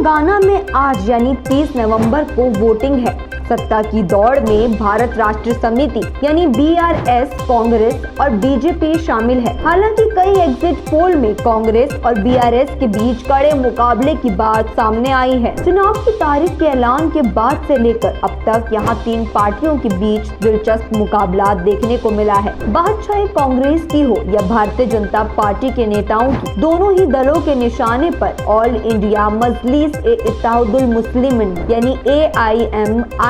तेलंगाना में आज यानी 30 नवंबर को वोटिंग है। सत्ता की दौड़ में भारत राष्ट्र समिति यानी BRS, कांग्रेस और बीजेपी शामिल है। हालांकि कई एग्जिट पोल में कांग्रेस और BRS के बीच कड़े मुकाबले की बात सामने आई है। चुनाव की तारीख के ऐलान के बाद से लेकर अब तक यहां 3 पार्टियों के बीच दिलचस्प मुकाबला देखने को मिला है। बात चाहे कांग्रेस की हो या भारतीय जनता पार्टी के नेताओं की, दोनों ही दलों के निशाने पर ऑल इंडिया मजलिस-ए-इत्तेहादुल मुस्लिमीन यानी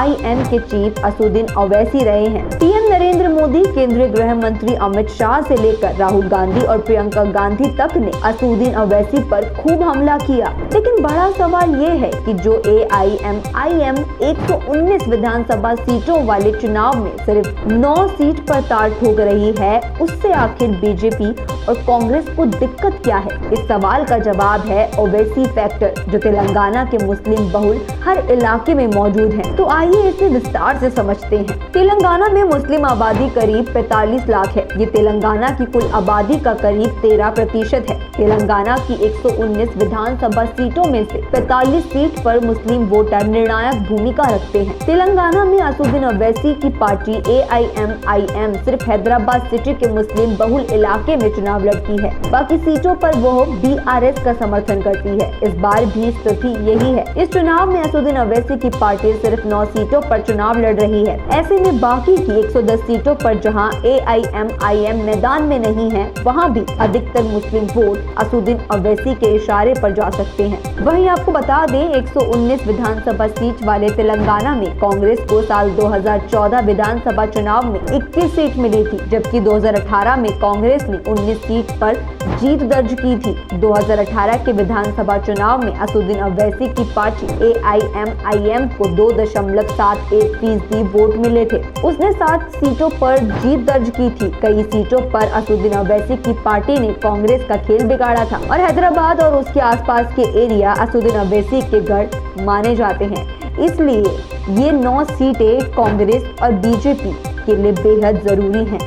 AIMIM के चीफ असदुद्दीन ओवैसी रहे हैं। PM नरेंद्र मोदी, केंद्रीय गृह मंत्री अमित शाह से लेकर राहुल गांधी और प्रियंका गांधी तक ने असदुद्दीन ओवैसी पर खूब हमला किया। लेकिन बड़ा सवाल ये है कि जो AIMIM 119 विधानसभा सीटों वाले चुनाव में सिर्फ 9 सीट पर ताल ठोक रही है, उससे आखिर बीजेपी और कांग्रेस को दिक्कत क्या है? इस सवाल का जवाब है ओवैसी फैक्टर, जो तेलंगाना के मुस्लिम बहुल हर इलाके में मौजूद है। तो आइए इसे विस्तार से समझते हैं। तेलंगाना में मुस्लिम आबादी करीब 45 लाख है। ये तेलंगाना की कुल आबादी का करीब 13% है। तेलंगाना की 119 विधानसभा सीटों में से 45 सीट पर मुस्लिम वोटर निर्णायक भूमिका रखते हैं। तेलंगाना में असदुद्दीन ओवैसी की पार्टी AIMIM सिर्फ हैदराबाद सिटी के मुस्लिम बहुल इलाके में चुनाव लड़ती है। बाकी सीटों पर वो BRS का समर्थन करती है। इस बार भी स्थिति यही है। इस चुनाव में असदुद्दीन ओवैसी की पार्टी सिर्फ 9 सीटों पर चुनाव लड़ रही है। ऐसे में बाकी की 110 सीटों पर जहां AIMIM मैदान में नहीं है, वहां भी अधिकतर मुस्लिम वोट असदुद्दीन ओवैसी के इशारे पर जा सकते हैं। वहीं आपको बता दें, 119 विधानसभा सीट वाले तेलंगाना में कांग्रेस को साल 2014 विधानसभा चुनाव में 21 सीट मिली थी, जबकि 2018 में कांग्रेस ने 19 सीट पर जीत दर्ज की थी। 2018 के विधानसभा चुनाव में असदुद्दीन ओवैसी की पार्टी AIMIM को 2.71% वोट मिले थे। उसने 7 सीटों पर जीत दर्ज की थी। कई सीटों पर असदुद्दीन ओवैसी की पार्टी ने कांग्रेस का खेल बिगाड़ा था और हैदराबाद और उसके आसपास के एरिया असदुद्दीन ओवैसी के गढ़ माने जाते हैं। इसलिए ये 9 सीटें कांग्रेस और बीजेपी के लिए बेहद जरूरी हैं।